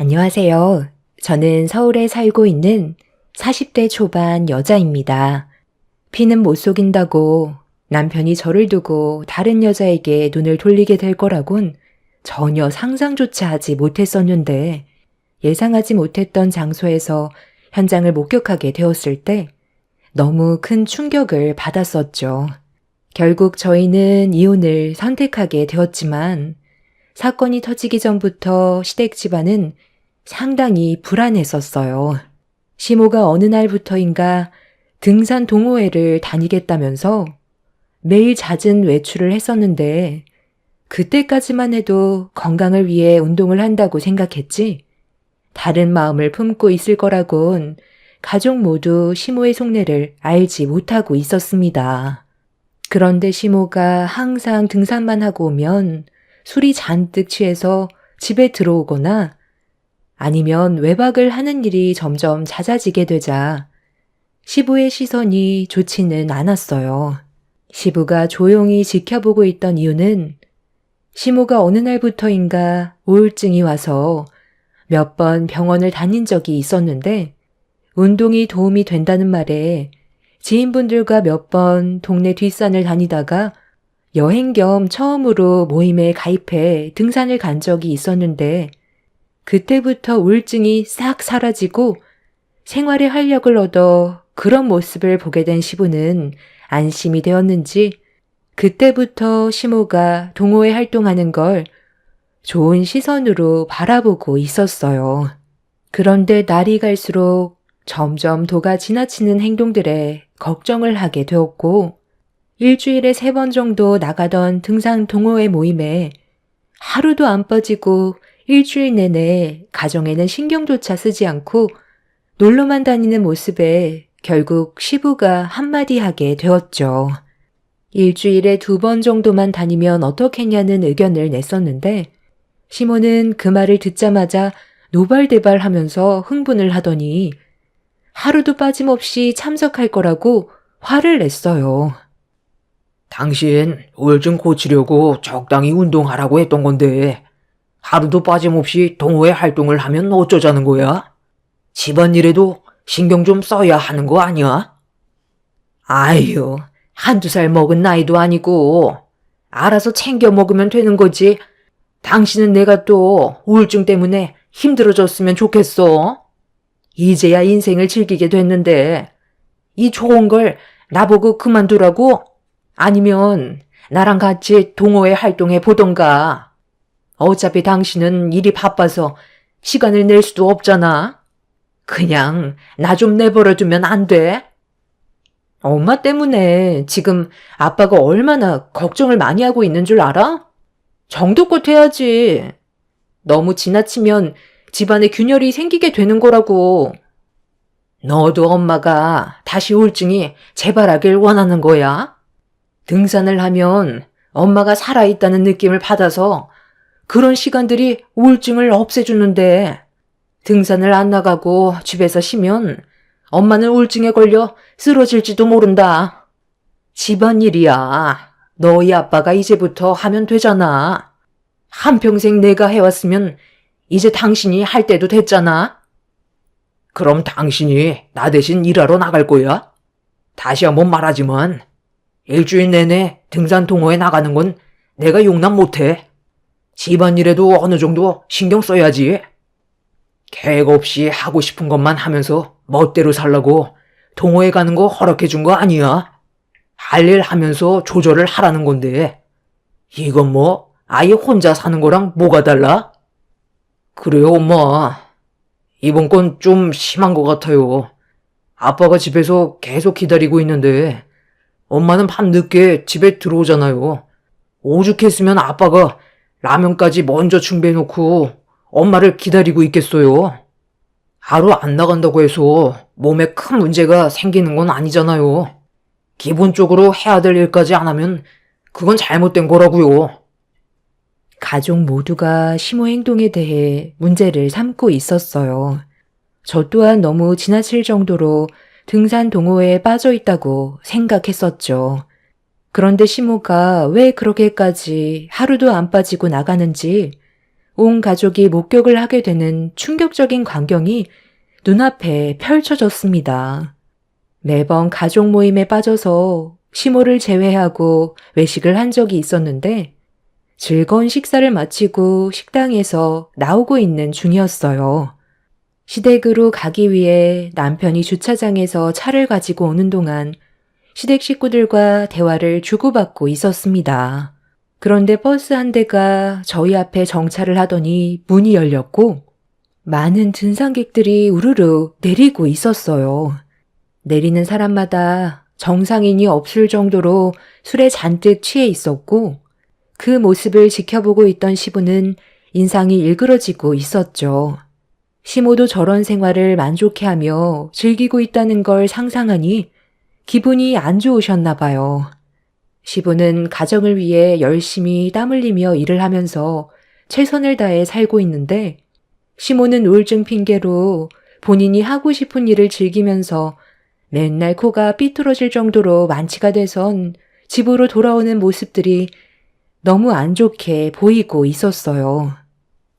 안녕하세요. 저는 서울에 살고 있는 40대 초반 여자입니다. 피는 못 속인다고 남편이 저를 두고 다른 여자에게 눈을 돌리게 될 거라곤 전혀 상상조차 하지 못했었는데 예상하지 못했던 장소에서 현장을 목격하게 되었을 때 너무 큰 충격을 받았었죠. 결국 저희는 이혼을 선택하게 되었지만 사건이 터지기 전부터 시댁 집안은 상당히 불안했었어요. 시모가 어느 날부터인가 등산 동호회를 다니겠다면서 매일 잦은 외출을 했었는데 그때까지만 해도 건강을 위해 운동을 한다고 생각했지 다른 마음을 품고 있을 거라곤 가족 모두 시모의 속내를 알지 못하고 있었습니다. 그런데 시모가 항상 등산만 하고 오면 술이 잔뜩 취해서 집에 들어오거나 아니면 외박을 하는 일이 점점 잦아지게 되자 시부의 시선이 좋지는 않았어요. 시부가 조용히 지켜보고 있던 이유는 시모가 어느 날부터인가 우울증이 와서 몇 번 병원을 다닌 적이 있었는데 운동이 도움이 된다는 말에 지인분들과 몇 번 동네 뒷산을 다니다가 여행 겸 처음으로 모임에 가입해 등산을 간 적이 있었는데 그때부터 우울증이 싹 사라지고 생활에 활력을 얻어 그런 모습을 보게 된 시부는 안심이 되었는지 그때부터 시모가 동호회 활동하는 걸 좋은 시선으로 바라보고 있었어요. 그런데 날이 갈수록 점점 도가 지나치는 행동들에 걱정을 하게 되었고 일주일에 3번 정도 나가던 등산 동호회 모임에 하루도 안 빠지고 일주일 내내 가정에는 신경조차 쓰지 않고 놀러만 다니는 모습에 결국 시부가 한마디 하게 되었죠. 일주일에 2번 정도만 다니면 어떻겠냐는 의견을 냈었는데 시모는 그 말을 듣자마자 노발대발하면서 흥분을 하더니 하루도 빠짐없이 참석할 거라고 화를 냈어요. 당신 우울증 고치려고 적당히 운동하라고 했던 건데 하루도 빠짐없이 동호회 활동을 하면 어쩌자는 거야? 집안일에도 신경 좀 써야 하는 거 아니야? 아유, 1~2살 먹은 나이도 아니고 알아서 챙겨 먹으면 되는 거지. 당신은 내가 또 우울증 때문에 힘들어졌으면 좋겠어. 이제야 인생을 즐기게 됐는데 이 좋은 걸 나보고 그만두라고? 아니면 나랑 같이 동호회 활동해 보던가. 어차피 당신은 일이 바빠서 시간을 낼 수도 없잖아. 그냥 나 좀 내버려 두면 안 돼? 엄마 때문에 지금 아빠가 얼마나 걱정을 많이 하고 있는 줄 알아? 정도껏 해야지. 너무 지나치면 집안에 균열이 생기게 되는 거라고. 너도 엄마가 다시 우울증이 재발하길 원하는 거야? 등산을 하면 엄마가 살아있다는 느낌을 받아서 그런 시간들이 우울증을 없애주는데 등산을 안 나가고 집에서 쉬면 엄마는 우울증에 걸려 쓰러질지도 모른다. 집안일이야. 너희 아빠가 이제부터 하면 되잖아. 한평생 내가 해왔으면 이제 당신이 할 때도 됐잖아. 그럼 당신이 나 대신 일하러 나갈 거야? 다시 한번 말하지만 일주일 내내 등산 동호회 나가는 건 내가 용납 못해. 집안일에도 어느 정도 신경 써야지. 계획 없이 하고 싶은 것만 하면서 멋대로 살라고 동호회 가는 거 허락해 준 거 아니야. 할 일 하면서 조절을 하라는 건데 이건 뭐 아예 혼자 사는 거랑 뭐가 달라? 그래요, 엄마. 이번 건 좀 심한 것 같아요. 아빠가 집에서 계속 기다리고 있는데 엄마는 밤늦게 집에 들어오잖아요. 오죽했으면 아빠가 라면까지 먼저 준비해놓고 엄마를 기다리고 있겠어요. 하루 안 나간다고 해서 몸에 큰 문제가 생기는 건 아니잖아요. 기본적으로 해야 될 일까지 안 하면 그건 잘못된 거라고요. 가족 모두가 시모 행동에 대해 문제를 삼고 있었어요. 저 또한 너무 지나칠 정도로 등산 동호회에 빠져 있다고 생각했었죠. 그런데 시모가 왜 그렇게까지 하루도 안 빠지고 나가는지 온 가족이 목격을 하게 되는 충격적인 광경이 눈앞에 펼쳐졌습니다. 매번 가족 모임에 빠져서 시모를 제외하고 외식을 한 적이 있었는데 즐거운 식사를 마치고 식당에서 나오고 있는 중이었어요. 시댁으로 가기 위해 남편이 주차장에서 차를 가지고 오는 동안 시댁 식구들과 대화를 주고받고 있었습니다. 그런데 버스 한 대가 저희 앞에 정차를 하더니 문이 열렸고 많은 등산객들이 우르르 내리고 있었어요. 내리는 사람마다 정상인이 없을 정도로 술에 잔뜩 취해 있었고 그 모습을 지켜보고 있던 시부는 인상이 일그러지고 있었죠. 시모도 저런 생활을 만족해하며 즐기고 있다는 걸 상상하니 기분이 안 좋으셨나 봐요. 시부는 가정을 위해 열심히 땀 흘리며 일을 하면서 최선을 다해 살고 있는데 시모는 우울증 핑계로 본인이 하고 싶은 일을 즐기면서 맨날 코가 삐뚤어질 정도로 만취가 돼선 집으로 돌아오는 모습들이 너무 안 좋게 보이고 있었어요.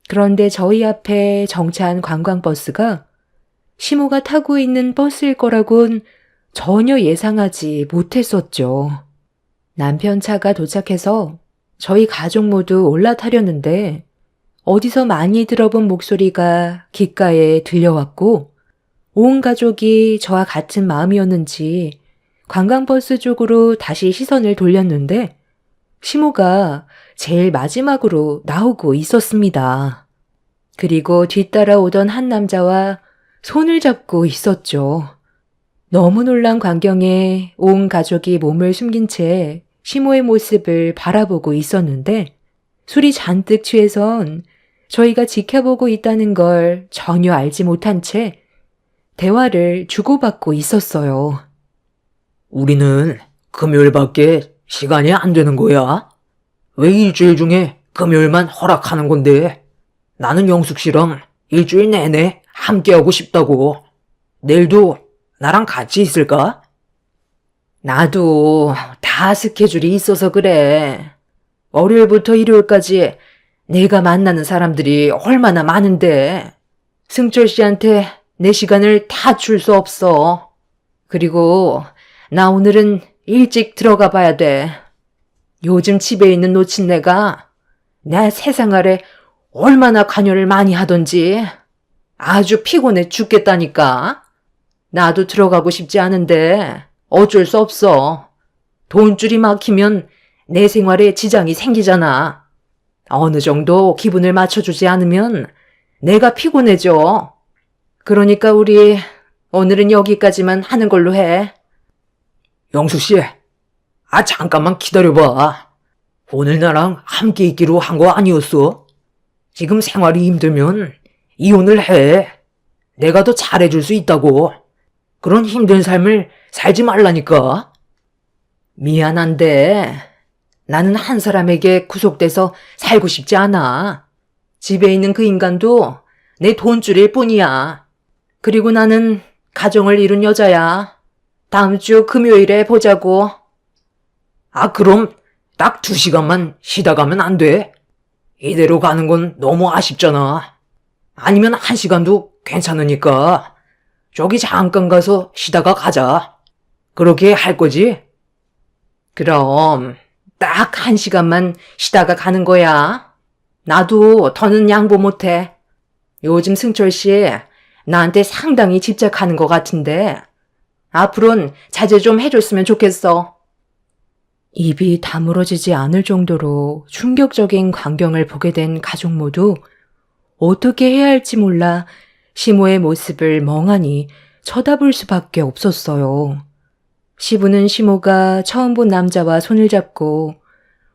그런데 저희 앞에 정차한 관광버스가 시모가 타고 있는 버스일 거라곤 전혀 예상하지 못했었죠. 남편 차가 도착해서 저희 가족 모두 올라타려는데 어디서 많이 들어본 목소리가 귓가에 들려왔고 온 가족이 저와 같은 마음이었는지 관광버스 쪽으로 다시 시선을 돌렸는데 시모가 제일 마지막으로 나오고 있었습니다. 그리고 뒤따라오던 한 남자와 손을 잡고 있었죠. 너무 놀란 광경에 온 가족이 몸을 숨긴 채 시모의 모습을 바라보고 있었는데 술이 잔뜩 취해선 저희가 지켜보고 있다는 걸 전혀 알지 못한 채 대화를 주고받고 있었어요. 우리는 금요일밖에 시간이 안 되는 거야? 왜 일주일 중에 금요일만 허락하는 건데? 나는 영숙 씨랑 일주일 내내 함께하고 싶다고. 내일도 나랑 같이 있을까? 나도 다 스케줄이 있어서 그래. 월요일부터 일요일까지 내가 만나는 사람들이 얼마나 많은데 승철 씨한테 내 시간을 다 줄 수 없어. 그리고 나 오늘은 일찍 들어가 봐야 돼. 요즘 집에 있는 노친네가 내 세상아래 얼마나 관여를 많이 하던지 아주 피곤해 죽겠다니까. 나도 들어가고 싶지 않은데 어쩔 수 없어. 돈줄이 막히면 내 생활에 지장이 생기잖아. 어느 정도 기분을 맞춰주지 않으면 내가 피곤해져. 그러니까 우리 오늘은 여기까지만 하는 걸로 해. 영숙 씨, 잠깐만 기다려봐. 오늘 나랑 함께 있기로 한 거 아니었어? 지금 생활이 힘들면 이혼을 해. 내가 더 잘해줄 수 있다고. 그런 힘든 삶을 살지 말라니까. 미안한데 나는 한 사람에게 구속돼서 살고 싶지 않아. 집에 있는 그 인간도 내 돈줄일 뿐이야. 그리고 나는 가정을 이룬 여자야. 다음 주 금요일에 보자고. 그럼 딱 2시간만 쉬다 가면 안 돼? 이대로 가는 건 너무 아쉽잖아. 아니면 1시간도 괜찮으니까 저기 잠깐 가서 쉬다가 가자. 그렇게 할 거지? 그럼 딱 1시간만 쉬다가 가는 거야. 나도 더는 양보 못해. 요즘 승철 씨 나한테 상당히 집착하는 것 같은데 앞으로는 자제 좀 해줬으면 좋겠어. 입이 다물어지지 않을 정도로 충격적인 광경을 보게 된 가족 모두 어떻게 해야 할지 몰라 시모의 모습을 멍하니 쳐다볼 수밖에 없었어요. 시부는 시모가 처음 본 남자와 손을 잡고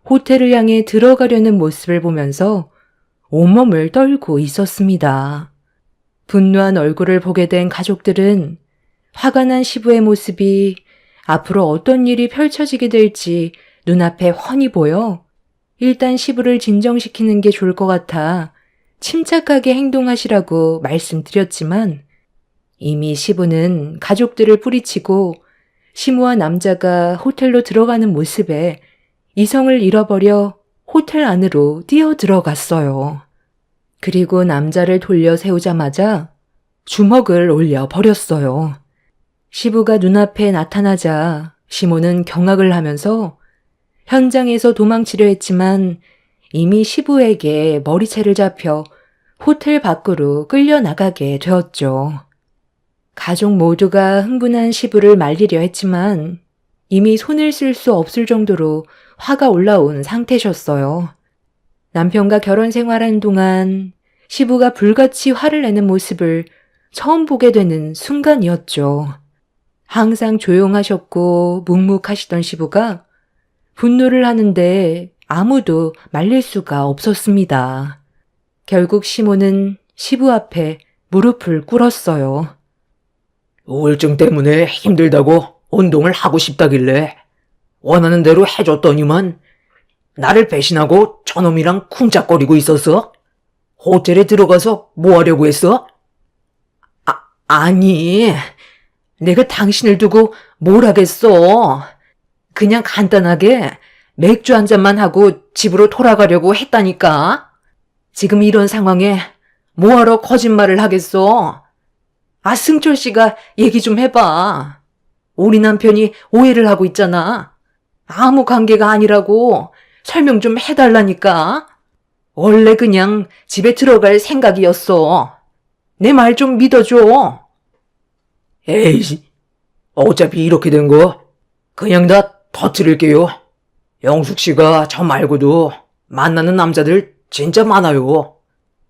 호텔을 향해 들어가려는 모습을 보면서 온몸을 떨고 있었습니다. 분노한 얼굴을 보게 된 가족들은 화가 난 시부의 모습이 앞으로 어떤 일이 펼쳐지게 될지 눈앞에 훤히 보여 일단 시부를 진정시키는 게 좋을 것 같아 침착하게 행동하시라고 말씀드렸지만 이미 시부는 가족들을 뿌리치고 시모와 남자가 호텔로 들어가는 모습에 이성을 잃어버려 호텔 안으로 뛰어 들어갔어요. 그리고 남자를 돌려 세우자마자 주먹을 올려 버렸어요. 시부가 눈앞에 나타나자 시모는 경악을 하면서 현장에서 도망치려 했지만 이미 시부에게 머리채를 잡혀 호텔 밖으로 끌려나가게 되었죠. 가족 모두가 흥분한 시부를 말리려 했지만 이미 손을 쓸 수 없을 정도로 화가 올라온 상태셨어요. 남편과 결혼 생활한 동안 시부가 불같이 화를 내는 모습을 처음 보게 되는 순간이었죠. 항상 조용하셨고 묵묵하시던 시부가 분노를 하는데 아무도 말릴 수가 없었습니다. 결국 시모는 시부 앞에 무릎을 꿇었어요. 우울증 때문에 힘들다고 운동을 하고 싶다길래 원하는 대로 해줬더니만 나를 배신하고 저놈이랑 쿵짝거리고 있었어? 호텔에 들어가서 뭐 하려고 했어? 아니, 내가 당신을 두고 뭘 하겠어. 그냥 간단하게 맥주 한 잔만 하고 집으로 돌아가려고 했다니까. 지금 이런 상황에 뭐하러 거짓말을 하겠어. 승철 씨가 얘기 좀 해봐. 우리 남편이 오해를 하고 있잖아. 아무 관계가 아니라고 설명 좀 해달라니까. 원래 그냥 집에 들어갈 생각이었어. 내 말 좀 믿어줘. 에이씨, 어차피 이렇게 된 거 그냥 다 터뜨릴게요. 영숙 씨가 저 말고도 만나는 남자들 진짜 많아요.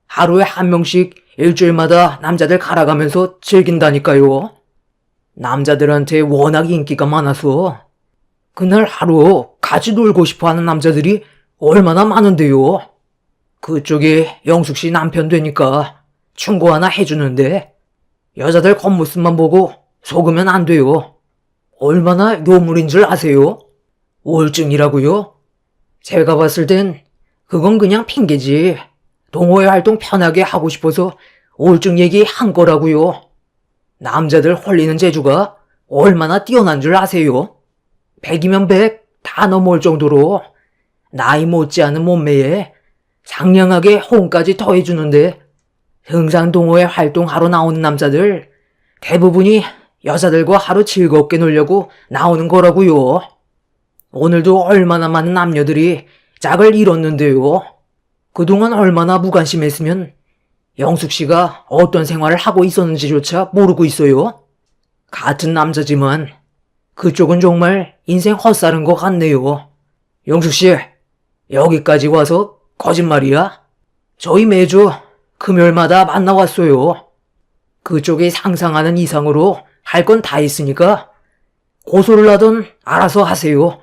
하루에 한 명씩 일주일마다 남자들 갈아가면서 즐긴다니까요. 남자들한테 워낙 인기가 많아서 그날 하루 같이 놀고 싶어하는 남자들이 얼마나 많은데요. 그쪽에 영숙 씨 남편 되니까 충고 하나 해주는데 여자들 겉모습만 보고 속으면 안 돼요. 얼마나 요물인 줄 아세요? 우울증이라고요? 제가 봤을 땐 그건 그냥 핑계지. 동호회 활동 편하게 하고 싶어서 우울증 얘기한 거라고요. 남자들 홀리는 재주가 얼마나 뛰어난 줄 아세요? 100이면 100 다 넘어올 정도로 나이 못지않은 몸매에 상냥하게 호응까지 더해주는데 등산 동호회 활동하러 나오는 남자들 대부분이 여자들과 하루 즐겁게 놀려고 나오는 거라고요. 오늘도 얼마나 많은 남녀들이 짝을 잃었는데요. 그동안 얼마나 무관심했으면 영숙 씨가 어떤 생활을 하고 있었는지조차 모르고 있어요. 같은 남자지만 그쪽은 정말 인생 헛살은 것 같네요. 영숙 씨, 여기까지 와서 거짓말이야? 저희 매주 금요일마다 만나왔어요. 그쪽이 상상하는 이상으로 할 건 다 했으니까 고소를 하던 알아서 하세요.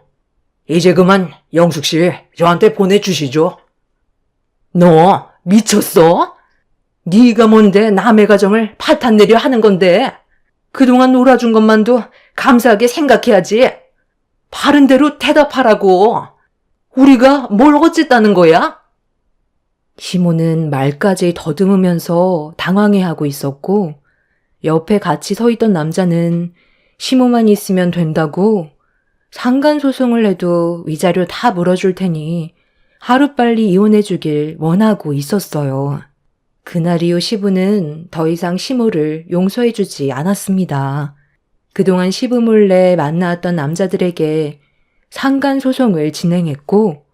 이제 그만 영숙 씨 저한테 보내주시죠. 너 미쳤어? 네가 뭔데 남의 가정을 파탄내려 하는 건데 그동안 놀아준 것만도 감사하게 생각해야지. 바른 대로 대답하라고. 우리가 뭘 어쨌다는 거야? 시모는 말까지 더듬으면서 당황해하고 있었고 옆에 같이 서 있던 남자는 시모만 있으면 된다고 상간소송을 해도 위자료 다 물어줄 테니 하루빨리 이혼해주길 원하고 있었어요. 그날 이후 시부는 더 이상 시모를 용서해주지 않았습니다. 그동안 시부 몰래 만나왔던 남자들에게 상간소송을 진행했고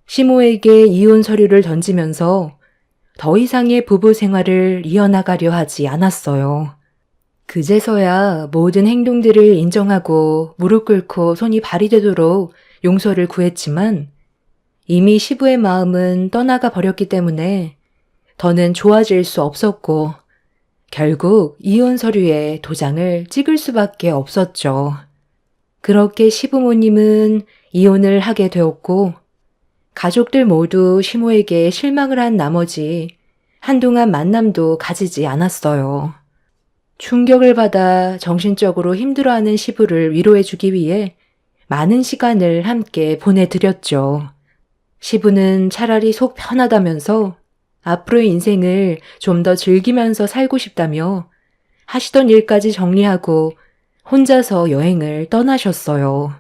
시모에게 이혼 서류를 던지면서 더 이상의 부부 생활을 이어나가려 하지 않았어요. 그제서야 모든 행동들을 인정하고 무릎 꿇고 손이 발이 되도록 용서를 구했지만 이미 시부의 마음은 떠나가 버렸기 때문에 더는 좋아질 수 없었고 결국 이혼 서류에 도장을 찍을 수밖에 없었죠. 그렇게 시부모님은 이혼을 하게 되었고 가족들 모두 시모에게 실망을 한 나머지 한동안 만남도 가지지 않았어요. 충격을 받아 정신적으로 힘들어하는 시부를 위로해주기 위해 많은 시간을 함께 보내드렸죠. 시부는 차라리 속 편하다면서 앞으로의 인생을 좀 더 즐기면서 살고 싶다며 하시던 일까지 정리하고 혼자서 여행을 떠나셨어요.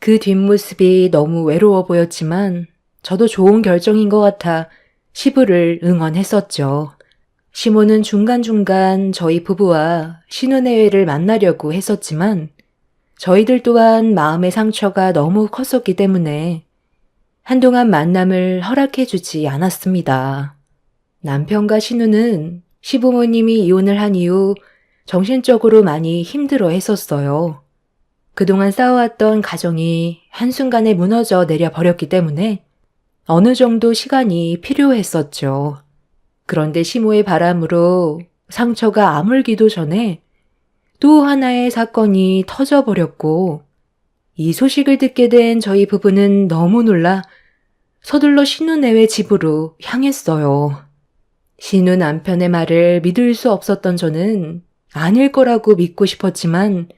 그 뒷모습이 너무 외로워 보였지만 저도 좋은 결정인 것 같아 시부를 응원했었죠. 시모는 중간중간 저희 부부와 신혼여행을 만나려고 했었지만 저희들 또한 마음의 상처가 너무 컸었기 때문에 한동안 만남을 허락해주지 않았습니다. 남편과 신우는 시부모님이 이혼을 한 이후 정신적으로 많이 힘들어 했었어요. 그동안 쌓아왔던 가정이 한순간에 무너져 내려버렸기 때문에 어느 정도 시간이 필요했었죠. 그런데 시모의 바람으로 상처가 아물기도 전에 또 하나의 사건이 터져버렸고 이 소식을 듣게 된 저희 부부는 너무 놀라 서둘러 신우네의 집으로 향했어요. 신우 남편의 말을 믿을 수 없었던 저는 아닐 거라고 믿고 싶었지만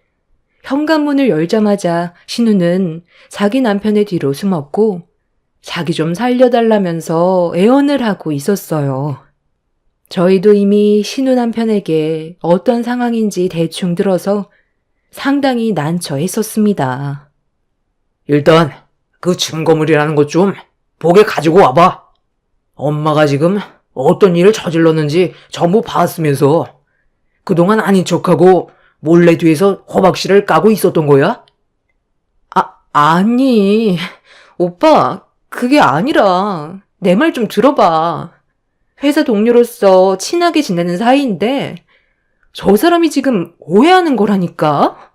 현관문을 열자마자 신우는 자기 남편의 뒤로 숨었고 자기 좀 살려달라면서 애원을 하고 있었어요. 저희도 이미 신우 남편에게 어떤 상황인지 대충 들어서 상당히 난처했었습니다. 일단 그 증거물이라는 것 좀 보게 가지고 와봐. 엄마가 지금 어떤 일을 저질렀는지 전부 봤으면서 그동안 아닌 척하고 몰래 뒤에서 허박씨를 까고 있었던 거야? 아니, 오빠, 그게 아니라 내 말 좀 들어봐. 회사 동료로서 친하게 지내는 사이인데 저 사람이 지금 오해하는 거라니까?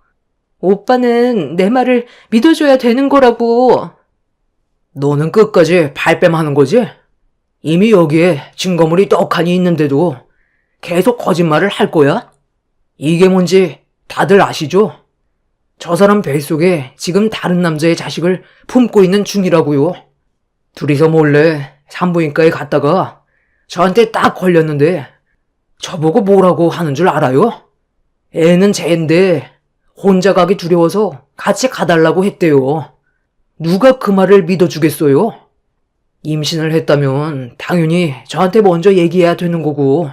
오빠는 내 말을 믿어줘야 되는 거라고. 너는 끝까지 발뺌하는 거지? 이미 여기에 증거물이 떡하니 있는데도 계속 거짓말을 할 거야? 이게 뭔지 다들 아시죠? 저 사람 뱃속에 지금 다른 남자의 자식을 품고 있는 중이라고요. 둘이서 몰래 산부인과에 갔다가 저한테 딱 걸렸는데 저보고 뭐라고 하는 줄 알아요? 애는 쟤인데 혼자 가기 두려워서 같이 가달라고 했대요. 누가 그 말을 믿어주겠어요? 임신을 했다면 당연히 저한테 먼저 얘기해야 되는 거고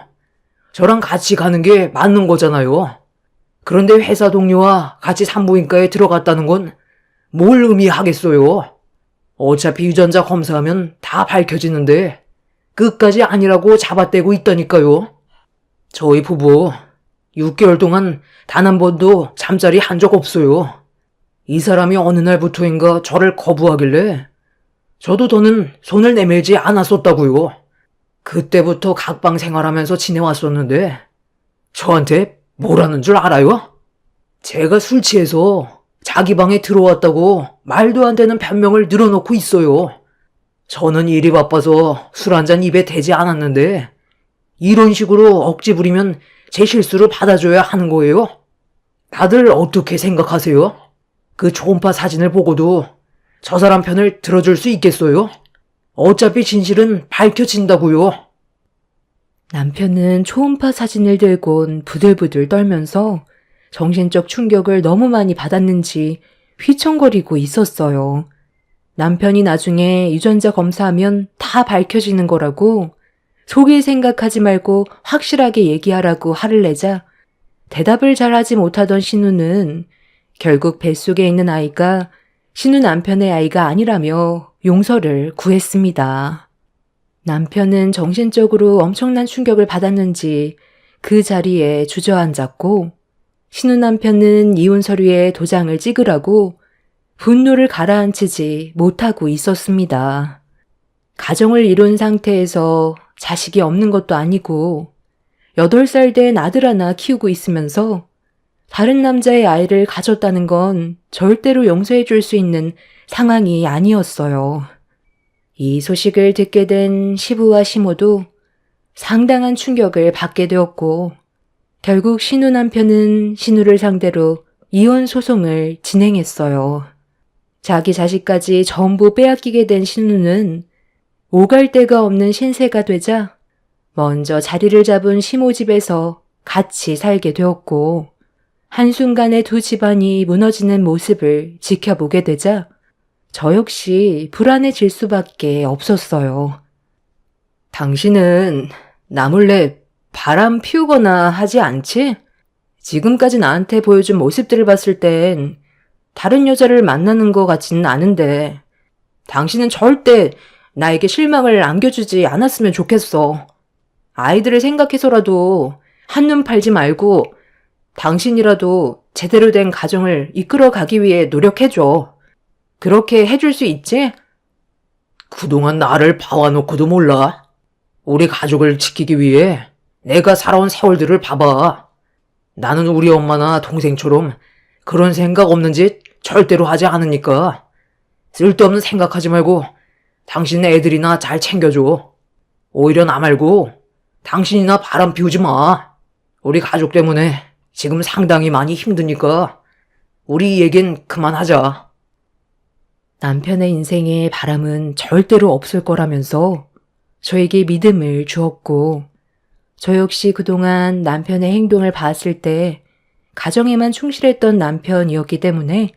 저랑 같이 가는 게 맞는 거잖아요. 그런데 회사 동료와 같이 산부인과에 들어갔다는 건 뭘 의미하겠어요? 어차피 유전자 검사하면 다 밝혀지는데 끝까지 아니라고 잡아떼고 있다니까요. 저희 부부 6개월 동안 단 한 번도 잠자리 한 적 없어요. 이 사람이 어느 날부터인가 저를 거부하길래 저도 더는 손을 내밀지 않았었다고요. 그때부터 각방 생활하면서 지내왔었는데 저한테 뭐라는 줄 알아요? 제가 술 취해서 자기 방에 들어왔다고 말도 안 되는 변명을 늘어놓고 있어요. 저는 일이 바빠서 술 한 잔 입에 대지 않았는데 이런 식으로 억지 부리면 제 실수를 받아줘야 하는 거예요? 다들 어떻게 생각하세요? 그 초음파 사진을 보고도 저 사람 편을 들어줄 수 있겠어요? 어차피 진실은 밝혀진다고요. 남편은 초음파 사진을 들곤 부들부들 떨면서 정신적 충격을 너무 많이 받았는지 휘청거리고 있었어요. 남편이 나중에 유전자 검사하면 다 밝혀지는 거라고 속일 생각하지 말고 확실하게 얘기하라고 화를 내자 대답을 잘하지 못하던 신우는 결국 뱃속에 있는 아이가 신우 남편의 아이가 아니라며 용서를 구했습니다. 남편은 정신적으로 엄청난 충격을 받았는지 그 자리에 주저앉았고 신우 남편은 이혼 서류에 도장을 찍으라고 분노를 가라앉히지 못하고 있었습니다. 가정을 이룬 상태에서 자식이 없는 것도 아니고 8살 된 아들 하나 키우고 있으면서 다른 남자의 아이를 가졌다는 건 절대로 용서해 줄 수 있는 상황이 아니었어요. 이 소식을 듣게 된 시부와 시모도 상당한 충격을 받게 되었고 결국 신우 남편은 신우를 상대로 이혼 소송을 진행했어요. 자기 자식까지 전부 빼앗기게 된 신우는 오갈 데가 없는 신세가 되자 먼저 자리를 잡은 시모 집에서 같이 살게 되었고 한순간에 두 집안이 무너지는 모습을 지켜보게 되자 저 역시 불안해질 수밖에 없었어요. 당신은 나 몰래 바람 피우거나 하지 않지? 지금까지 나한테 보여준 모습들을 봤을 땐 다른 여자를 만나는 것 같지는 않은데 당신은 절대 나에게 실망을 안겨주지 않았으면 좋겠어. 아이들을 생각해서라도 한눈 팔지 말고 당신이라도 제대로 된 가정을 이끌어 가기 위해 노력해줘. 그렇게 해줄 수 있지? 그동안 나를 봐와놓고도 몰라. 우리 가족을 지키기 위해 내가 살아온 세월들을 봐봐. 나는 우리 엄마나 동생처럼 그런 생각 없는 짓 절대로 하지 않으니까 쓸데없는 생각하지 말고 당신 애들이나 잘 챙겨줘. 오히려 나 말고 당신이나 바람 피우지 마. 우리 가족 때문에 지금 상당히 많이 힘드니까 우리 얘긴 그만하자. 남편의 인생에 바람은 절대로 없을 거라면서 저에게 믿음을 주었고, 저 역시 그동안 남편의 행동을 봤을 때 가정에만 충실했던 남편이었기 때문에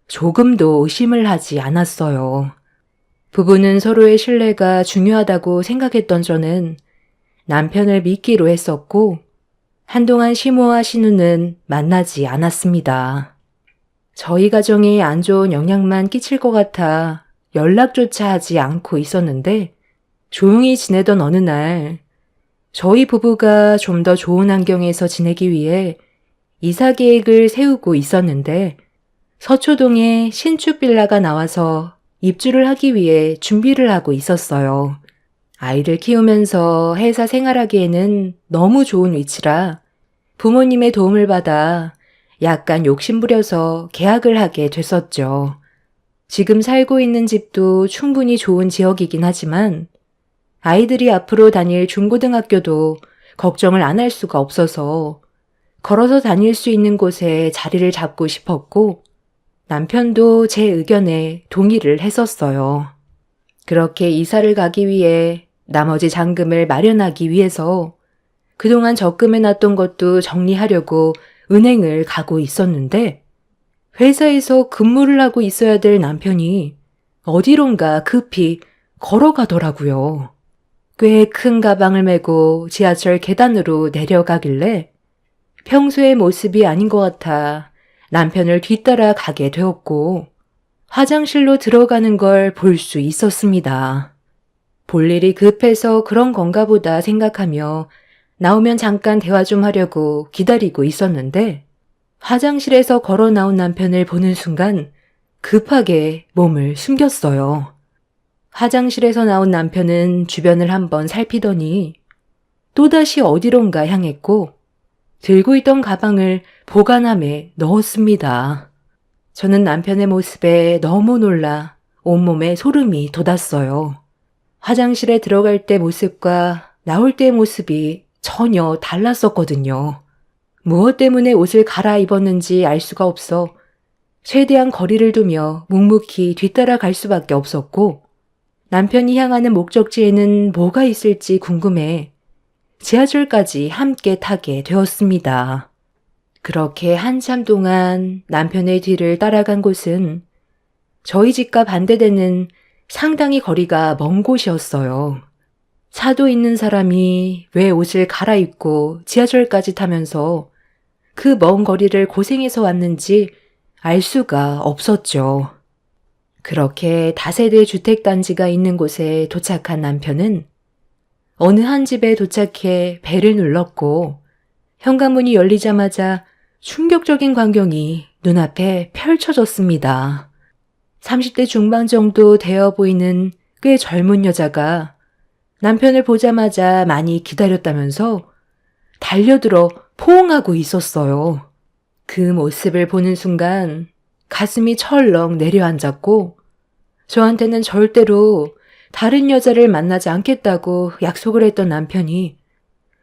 조금도 의심을 하지 않았어요. 부부는 서로의 신뢰가 중요하다고 생각했던 저는 남편을 믿기로 했었고, 한동안 시모와 신우는 만나지 않았습니다. 저희 가정에 안 좋은 영향만 끼칠 것 같아 연락조차 하지 않고 있었는데, 조용히 지내던 어느 날 저희 부부가 좀 더 좋은 환경에서 지내기 위해 이사 계획을 세우고 있었는데, 서초동에 신축 빌라가 나와서 입주를 하기 위해 준비를 하고 있었어요. 아이를 키우면서 회사 생활하기에는 너무 좋은 위치라 부모님의 도움을 받아 약간 욕심부려서 계약을 하게 됐었죠. 지금 살고 있는 집도 충분히 좋은 지역이긴 하지만 아이들이 앞으로 다닐 중고등학교도 걱정을 안 할 수가 없어서 걸어서 다닐 수 있는 곳에 자리를 잡고 싶었고, 남편도 제 의견에 동의를 했었어요. 그렇게 이사를 가기 위해 나머지 잔금을 마련하기 위해서 그동안 적금해놨던 것도 정리하려고 은행을 가고 있었는데, 회사에서 근무를 하고 있어야 될 남편이 어디론가 급히 걸어가더라고요. 꽤 큰 가방을 메고 지하철 계단으로 내려가길래 평소의 모습이 아닌 것 같아 남편을 뒤따라 가게 되었고, 화장실로 들어가는 걸 볼 수 있었습니다. 볼 일이 급해서 그런 건가 보다 생각하며 나오면 잠깐 대화 좀 하려고 기다리고 있었는데, 화장실에서 걸어 나온 남편을 보는 순간 급하게 몸을 숨겼어요. 화장실에서 나온 남편은 주변을 한번 살피더니 또다시 어디론가 향했고, 들고 있던 가방을 보관함에 넣었습니다. 저는 남편의 모습에 너무 놀라 온몸에 소름이 돋았어요. 화장실에 들어갈 때 모습과 나올 때의 모습이 전혀 달랐었거든요. 무엇 때문에 옷을 갈아입었는지 알 수가 없어 최대한 거리를 두며 묵묵히 뒤따라 갈 수밖에 없었고, 남편이 향하는 목적지에는 뭐가 있을지 궁금해 지하철까지 함께 타게 되었습니다. 그렇게 한참 동안 남편의 뒤를 따라간 곳은 저희 집과 반대되는 상당히 거리가 먼 곳이었어요. 차도 있는 사람이 왜 옷을 갈아입고 지하철까지 타면서 그 먼 거리를 고생해서 왔는지 알 수가 없었죠. 그렇게 다세대 주택단지가 있는 곳에 도착한 남편은 어느 한 집에 도착해 벨을 눌렀고, 현관문이 열리자마자 충격적인 광경이 눈앞에 펼쳐졌습니다. 30대 중반 정도 되어 보이는 꽤 젊은 여자가 남편을 보자마자 많이 기다렸다면서 달려들어 포옹하고 있었어요. 그 모습을 보는 순간 가슴이 철렁 내려앉았고, 저한테는 절대로 다른 여자를 만나지 않겠다고 약속을 했던 남편이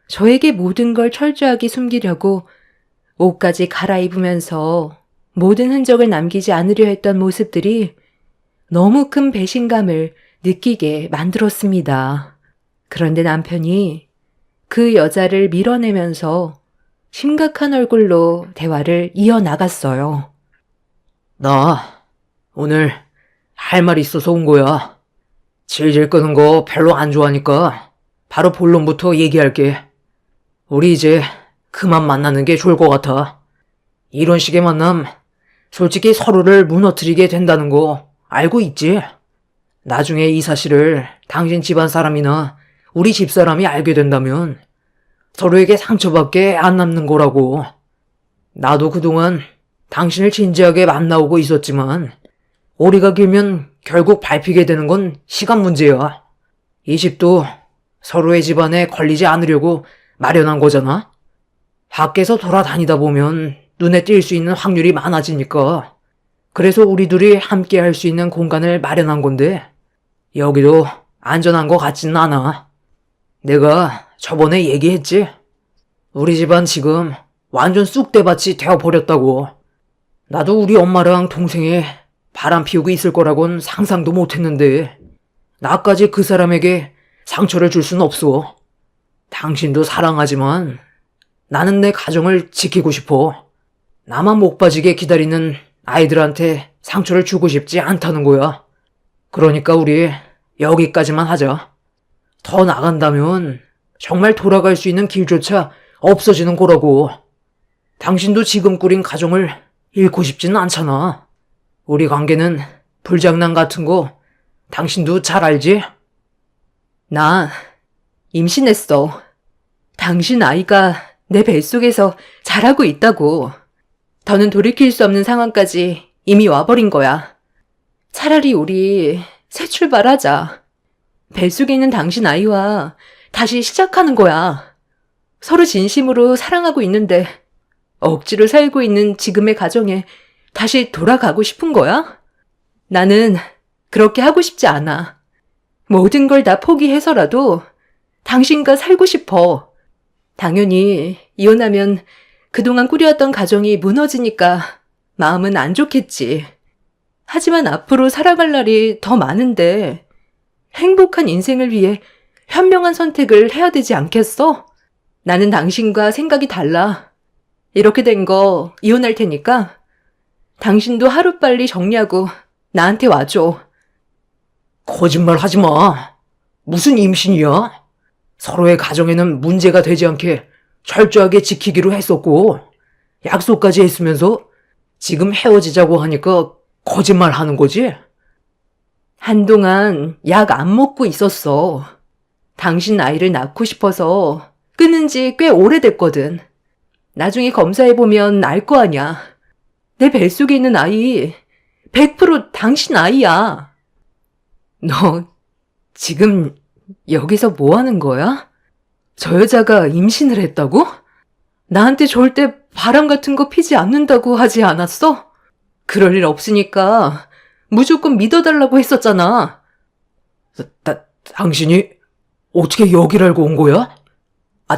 저에게 모든 걸 철저하게 숨기려고 옷까지 갈아입으면서 모든 흔적을 남기지 않으려 했던 모습들이 너무 큰 배신감을 느끼게 만들었습니다. 그런데 남편이 그 여자를 밀어내면서 심각한 얼굴로 대화를 이어나갔어요. 나 오늘 할 말 있어서 온 거야. 질질 끄는 거 별로 안 좋아하니까 바로 본론부터 얘기할게. 우리 이제 그만 만나는 게 좋을 것 같아. 이런 식의 만남 솔직히 서로를 무너뜨리게 된다는 거 알고 있지? 나중에 이 사실을 당신 집안 사람이나 우리 집 사람이 알게 된다면 서로에게 상처밖에 안 남는 거라고. 나도 그동안 당신을 진지하게 만나오고 있었지만 오리가 길면 결국 밟히게 되는 건 시간 문제야. 이 집도 서로의 집안에 걸리지 않으려고 마련한 거잖아. 밖에서 돌아다니다 보면 눈에 띌 수 있는 확률이 많아지니까. 그래서 우리 둘이 함께 할 수 있는 공간을 마련한 건데 여기도 안전한 것 같지는 않아. 내가 저번에 얘기했지? 우리 집안 지금 완전 쑥대밭이 되어버렸다고. 나도 우리 엄마랑 동생이 바람 피우고 있을 거라곤 상상도 못했는데 나까지 그 사람에게 상처를 줄 순 없어. 당신도 사랑하지만 나는 내 가정을 지키고 싶어. 나만 목 빠지게 기다리는 아이들한테 상처를 주고 싶지 않다는 거야. 그러니까 우리 여기까지만 하자. 더 나간다면 정말 돌아갈 수 있는 길조차 없어지는 거라고. 당신도 지금 꾸린 가정을 잃고 싶지는 않잖아. 우리 관계는 불장난 같은 거 당신도 잘 알지? 나 임신했어. 당신 아이가 내 뱃속에서 자라고 있다고. 더는 돌이킬 수 없는 상황까지 이미 와버린 거야. 차라리 우리 새 출발하자. 뱃속에 있는 당신 아이와 다시 시작하는 거야. 서로 진심으로 사랑하고 있는데 억지로 살고 있는 지금의 가정에 다시 돌아가고 싶은 거야? 나는 그렇게 하고 싶지 않아. 모든 걸 다 포기해서라도 당신과 살고 싶어. 당연히 이혼하면 그동안 꾸려왔던 가정이 무너지니까 마음은 안 좋겠지. 하지만 앞으로 살아갈 날이 더 많은데 행복한 인생을 위해 현명한 선택을 해야 되지 않겠어? 나는 당신과 생각이 달라. 이렇게 된 거 이혼할 테니까 당신도 하루빨리 정리하고 나한테 와줘. 거짓말 하지 마. 무슨 임신이야? 서로의 가정에는 문제가 되지 않게 철저하게 지키기로 했었고 약속까지 했으면서 지금 헤어지자고 하니까 거짓말 하는 거지? 한동안 약 안 먹고 있었어. 당신 아이를 낳고 싶어서 끊은 지 꽤 오래됐거든. 나중에 검사해보면 알 거 아냐. 내 뱃속에 있는 아이 100% 당신 아이야. 너 지금 여기서 뭐 하는 거야? 저 여자가 임신을 했다고? 나한테 절대 바람 같은 거 피지 않는다고 하지 않았어? 그럴 일 없으니까 무조건 믿어달라고 했었잖아. 당신이 어떻게 여길 알고 온 거야?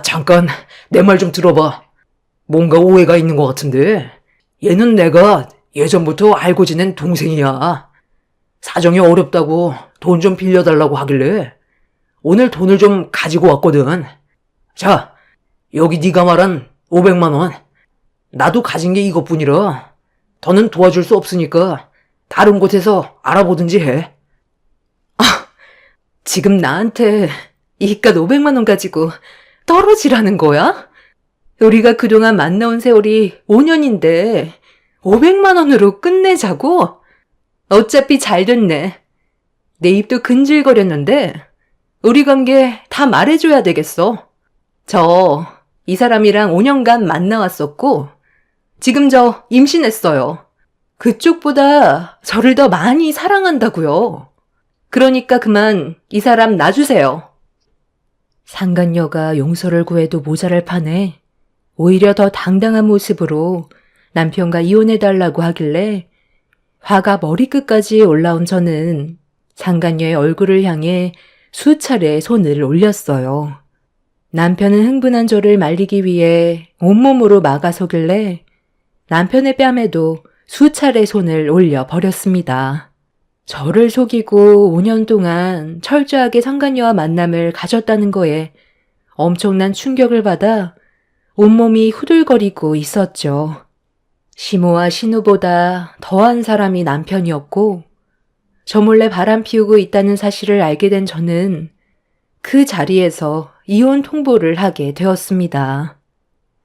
잠깐 내 말 좀 들어봐. 뭔가 오해가 있는 것 같은데 얘는 내가 예전부터 알고 지낸 동생이야. 사정이 어렵다고 돈 좀 빌려달라고 하길래 오늘 돈을 좀 가지고 왔거든. 자, 여기 네가 말한 500만 원. 나도 가진 게 이것뿐이라 더는 도와줄 수 없으니까 다른 곳에서 알아보든지 해. 지금 나한테 이깟 500만 원 가지고 떨어지라는 거야? 우리가 그동안 만나온 세월이 5년인데 500만 원으로 끝내자고? 어차피 잘 됐네. 내 입도 근질거렸는데 우리 관계 다 말해줘야 되겠어. 이 사람이랑 5년간 만나왔었고 지금 저 임신했어요. 그쪽보다 저를 더 많이 사랑한다고요. 그러니까 그만 이 사람 놔주세요. 상간녀가 용서를 구해도 모자랄 판에 오히려 더 당당한 모습으로 남편과 이혼해달라고 하길래 화가 머리끝까지 올라온 저는 상간녀의 얼굴을 향해 수차례 손을 올렸어요. 남편은 흥분한 저를 말리기 위해 온몸으로 막아서길래 남편의 뺨에도 수차례 손을 올려 버렸습니다. 저를 속이고 5년 동안 철저하게 상간녀와 만남을 가졌다는 거에 엄청난 충격을 받아 온몸이 후들거리고 있었죠. 시모와 신우보다 더한 사람이 남편이었고 저 몰래 바람 피우고 있다는 사실을 알게 된 저는 그 자리에서 이혼 통보를 하게 되었습니다.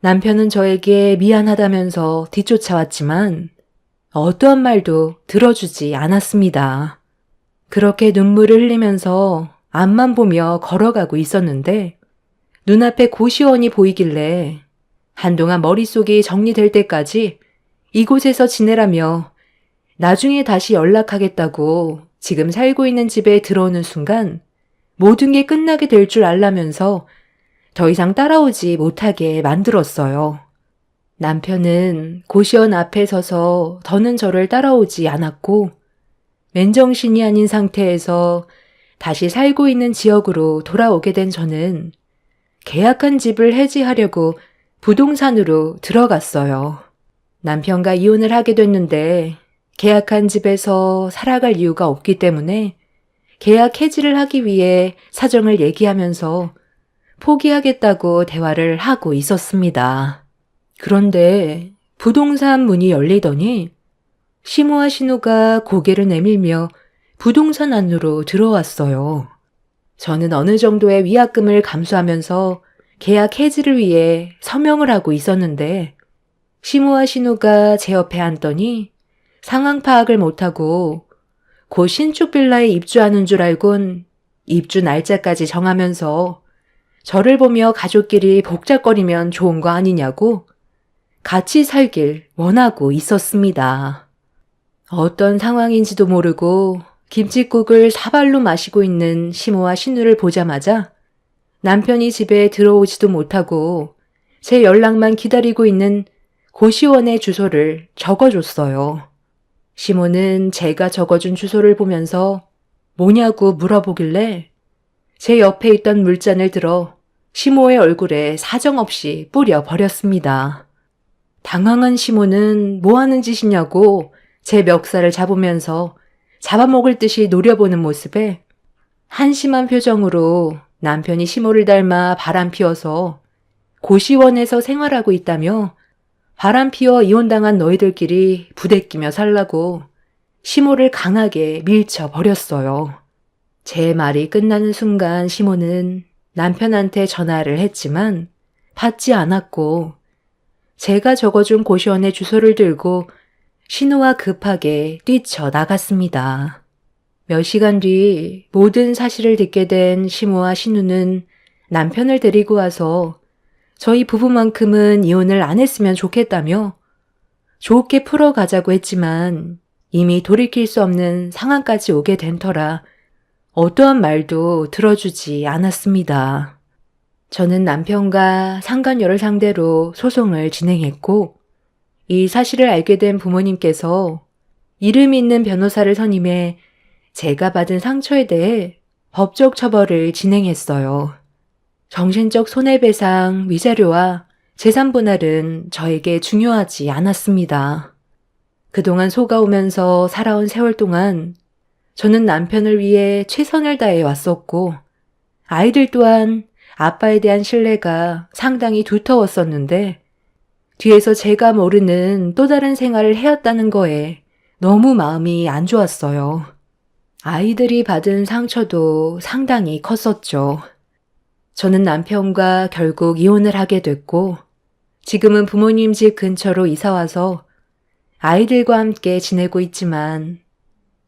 남편은 저에게 미안하다면서 뒤쫓아왔지만 어떠한 말도 들어주지 않았습니다. 그렇게 눈물을 흘리면서 앞만 보며 걸어가고 있었는데 눈앞에 고시원이 보이길래 한동안 머릿속이 정리될 때까지 이곳에서 지내라며 나중에 다시 연락하겠다고 지금 살고 있는 집에 들어오는 순간 모든 게 끝나게 될 줄 알라면서 더 이상 따라오지 못하게 만들었어요. 남편은 고시원 앞에 서서 더는 저를 따라오지 않았고 맨정신이 아닌 상태에서 다시 살고 있는 지역으로 돌아오게 된 저는 계약한 집을 해지하려고 부동산으로 들어갔어요. 남편과 이혼을 하게 됐는데 계약한 집에서 살아갈 이유가 없기 때문에 계약 해지를 하기 위해 사정을 얘기하면서 포기하겠다고 대화를 하고 있었습니다. 그런데 부동산 문이 열리더니 시모와 신우가 고개를 내밀며 부동산 안으로 들어왔어요. 저는 어느 정도의 위약금을 감수하면서 계약 해지를 위해 서명을 하고 있었는데 시모와 신우가 제 옆에 앉더니 상황 파악을 못하고 곧 신축 빌라에 입주하는 줄 알곤 입주 날짜까지 정하면서 저를 보며 가족끼리 복잡거리면 좋은 거 아니냐고 같이 살길 원하고 있었습니다. 어떤 상황인지도 모르고 김칫국을 사발로 마시고 있는 시모와 신우를 보자마자 남편이 집에 들어오지도 못하고 제 연락만 기다리고 있는 고시원의 주소를 적어줬어요. 시모는 제가 적어준 주소를 보면서 뭐냐고 물어보길래 제 옆에 있던 물잔을 들어 시모의 얼굴에 사정없이 뿌려버렸습니다. 당황한 시모는 뭐 하는 짓이냐고 제 멱살을 잡으면서 잡아먹을 듯이 노려보는 모습에 한심한 표정으로 남편이 시모를 닮아 바람 피워서 고시원에서 생활하고 있다며 바람 피워 이혼당한 너희들끼리 부대끼며 살라고 시모를 강하게 밀쳐버렸어요. 제 말이 끝나는 순간 시모는 남편한테 전화를 했지만 받지 않았고 제가 적어준 고시원의 주소를 들고 신우와 급하게 뛰쳐나갔습니다. 몇 시간 뒤 모든 사실을 듣게 된 시모와 신우는 남편을 데리고 와서 저희 부부만큼은 이혼을 안 했으면 좋겠다며 좋게 풀어가자고 했지만 이미 돌이킬 수 없는 상황까지 오게 된 터라 어떠한 말도 들어주지 않았습니다. 저는 남편과 상간녀를 상대로 소송을 진행했고 이 사실을 알게 된 부모님께서 이름 있는 변호사를 선임해 제가 받은 상처에 대해 법적 처벌을 진행했어요. 정신적 손해배상, 위자료와 재산 분할은 저에게 중요하지 않았습니다. 그동안 속아오면서 살아온 세월 동안 저는 남편을 위해 최선을 다해 왔었고 아이들 또한 아빠에 대한 신뢰가 상당히 두터웠었는데 뒤에서 제가 모르는 또 다른 생활을 해왔다는 거에 너무 마음이 안 좋았어요. 아이들이 받은 상처도 상당히 컸었죠. 저는 남편과 결국 이혼을 하게 됐고 지금은 부모님 집 근처로 이사와서 아이들과 함께 지내고 있지만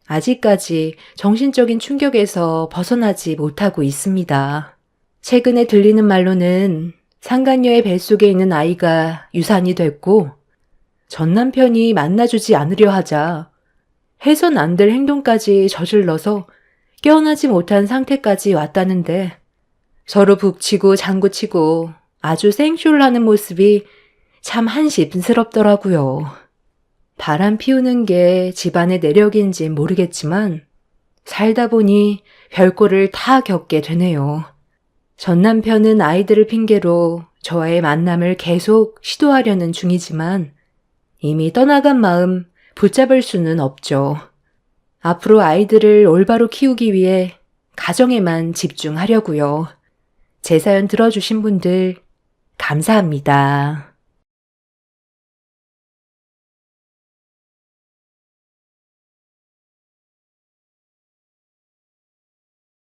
아직까지 정신적인 충격에서 벗어나지 못하고 있습니다. 최근에 들리는 말로는 상간녀의 뱃속에 있는 아이가 유산이 됐고 전 남편이 만나주지 않으려 하자 해선 안 될 행동까지 저질러서 깨어나지 못한 상태까지 왔다는데 서로 북치고 장구치고 아주 생쇼를 하는 모습이 참 한심스럽더라고요. 바람 피우는 게 집안의 내력인지 모르겠지만 살다 보니 별꼴을 다 겪게 되네요. 전 남편은 아이들을 핑계로 저와의 만남을 계속 시도하려는 중이지만 이미 떠나간 마음 붙잡을 수는 없죠. 앞으로 아이들을 올바로 키우기 위해 가정에만 집중하려고요. 제 사연 들어주신 분들 감사합니다.